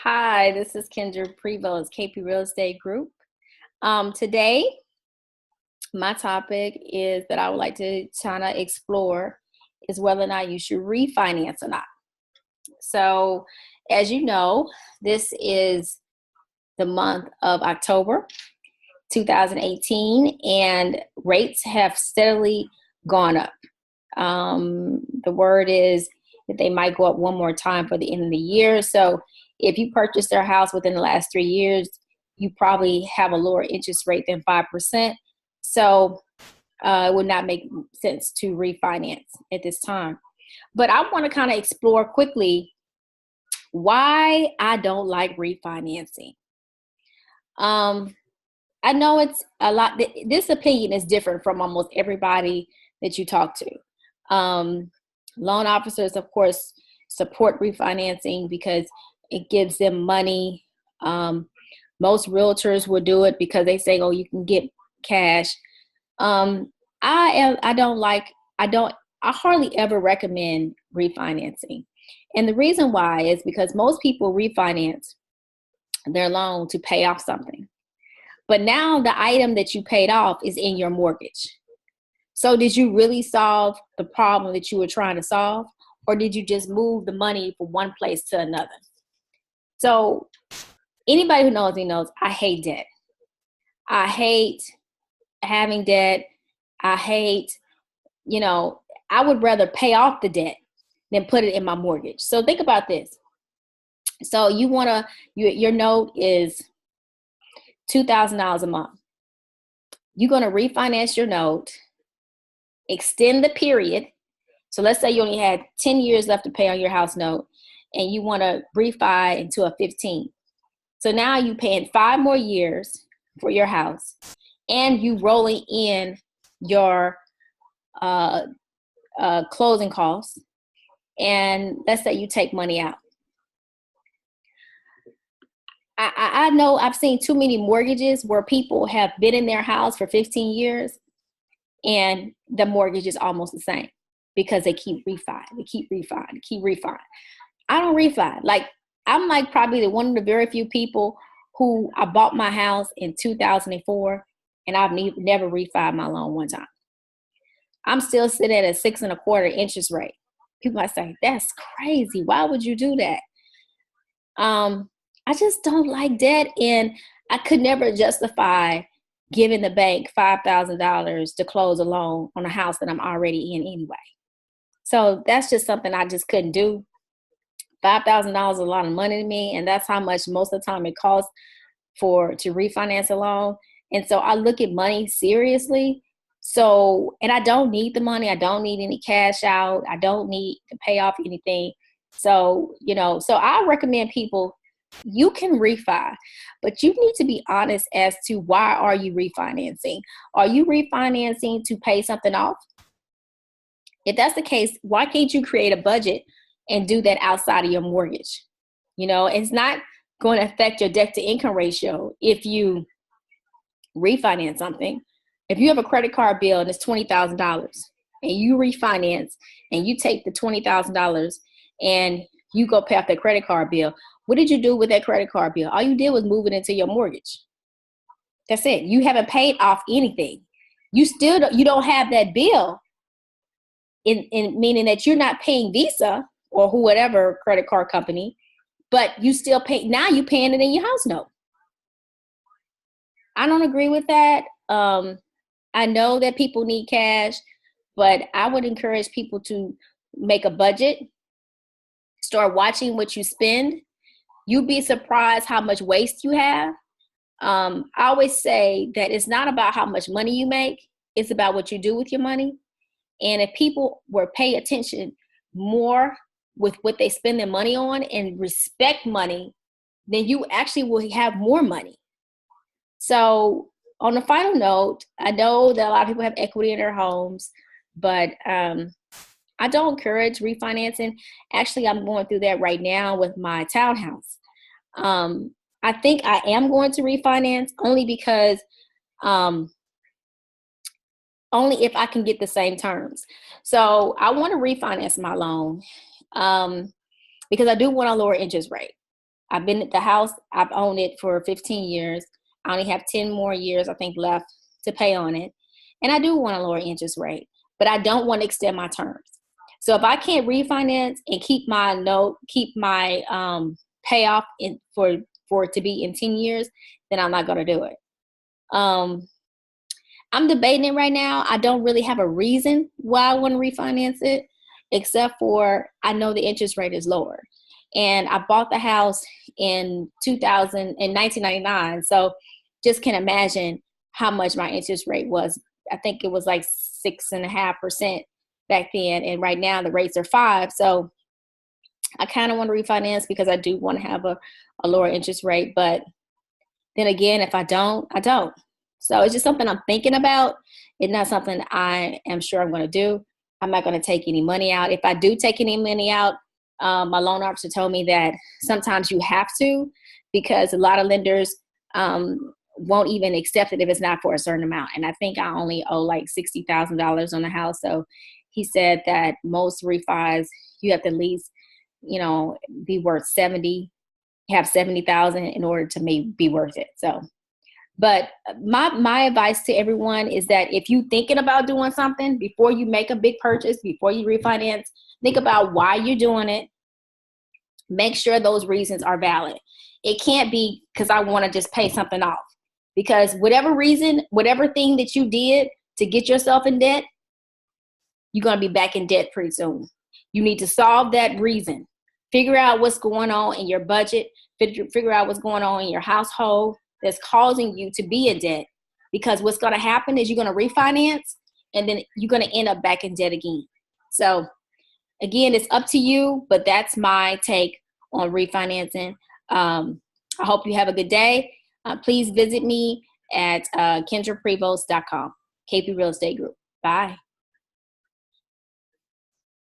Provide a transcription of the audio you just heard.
Hi, this is Kendra Prevost, KP Real Estate Group. Today, my topic is that I would like to kind of explore is whether or not you should refinance or not. So, as you know, this is the month of October 2018, and rates have steadily gone up. The word is that they might go up one more time for the end of the year. So if you purchased their house within the last 3 years, you probably have a lower interest rate than 5%. So it would not make sense to refinance at this time. But I want to kind of explore quickly why I don't like refinancing. I know it's a lot. This opinion is different from almost everybody that you talk to. Loan officers, of course, support refinancing because it gives them money. Most realtors will do it because they say, "Oh, you can get cash." I hardly ever recommend refinancing, and the reason why is because most people refinance their loan to pay off something, but now the item that you paid off is in your mortgage. So did you really solve the problem that you were trying to solve? Or did you just move the money from one place to another? So anybody who knows me knows I hate debt. I hate having debt. I hate, I would rather pay off the debt than put it in my mortgage. So think about this. So your note is $2,000 a month. You're going to refinance your note, extend the period. So let's say you only had 10 years left to pay on your house note and you want to refi into a 15. So now you're paying 5 more years for your house and you rolling in your closing costs. And let's say you take money out. I know I've seen too many mortgages where people have been in their house for 15 years and the mortgage is almost the same because they keep refining. I don't refi. I'm probably one of the very few people who I bought my house in 2004 and I've never refied my loan one time. I'm still sitting at a 6.25% interest rate. People might say, that's crazy. Why would you do that? I just don't like debt, and I could never justify giving the bank $5,000 to close a loan on a house that I'm already in anyway. So that's just something I just couldn't do. $5,000 is a lot of money to me, and that's how much most of the time it costs to refinance a loan. And so I look at money seriously. So, and I don't need the money. I don't need any cash out. I don't need to pay off anything. So, so I recommend people, you can refi, but you need to be honest as to why are you refinancing? Are you refinancing to pay something off? If that's the case, why can't you create a budget and do that outside of your mortgage? It's not going to affect your debt to income ratio if you refinance something. If you have a credit card bill and it's $20,000 and you refinance and you take the $20,000 and you go pay off that credit card bill, what did you do with that credit card bill? All you did was move it into your mortgage. That's it. You haven't paid off anything. You don't have that bill in meaning that you're not paying Visa or whatever credit card company, but you still pay. Now you're paying it in your house note. I don't agree with that. I know that people need cash, but I would encourage people to make a budget, start watching what you spend. You'd be surprised how much waste you have. I always say that it's not about how much money you make, it's about what you do with your money. And if people were pay attention more with what they spend their money on and respect money, then you actually will have more money. So on a final note, I know that a lot of people have equity in their homes, but I don't encourage refinancing. Actually, I'm going through that right now with my townhouse. I think I am going to refinance only because only if I can get the same terms. So I want to refinance my loan because I do want a lower interest rate. I've been at the house, I've owned it for 15 years. I only have 10 more years, I think, left to pay on it. And I do want a lower interest rate, but I don't want to extend my terms. So if I can't refinance and keep my note, keep my payoff in for it to be in 10 years, then I'm not going to do it. I'm debating it right now. I don't really have a reason why I want to refinance it, except for I know the interest rate is lower. And I bought the house in 1999. So just can imagine how much my interest rate was. I think it was like 6.5% back then. And right now the rates are 5%. So I kind of want to refinance because I do want to have a lower interest rate. But then again, if I don't, I don't. So it's just something I'm thinking about. It's not something I am sure I'm going to do. I'm not going to take any money out. If I do take any money out, my loan officer told me that sometimes you have to, because a lot of lenders won't even accept it if it's not for a certain amount. And I think I only owe like $60,000 on the house. So he said that most refis, you have to at least, be worth 70, have 70,000 in order to be worth it. So, but my advice to everyone is that if you're thinking about doing something, before you make a big purchase, before you refinance, think about why you're doing it. Make sure those reasons are valid. It can't be because I want to just pay something off. Because whatever reason, whatever thing that you did to get yourself in debt, you're going to be back in debt pretty soon. You need to solve that reason. Figure out what's going on in your budget. Figure out what's going on in your household that's causing you to be in debt. Because what's going to happen is you're going to refinance and then you're going to end up back in debt again. So again, it's up to you, but that's my take on refinancing. I hope you have a good day. Please visit me at kendraprevos.com, KP Real Estate Group. Bye.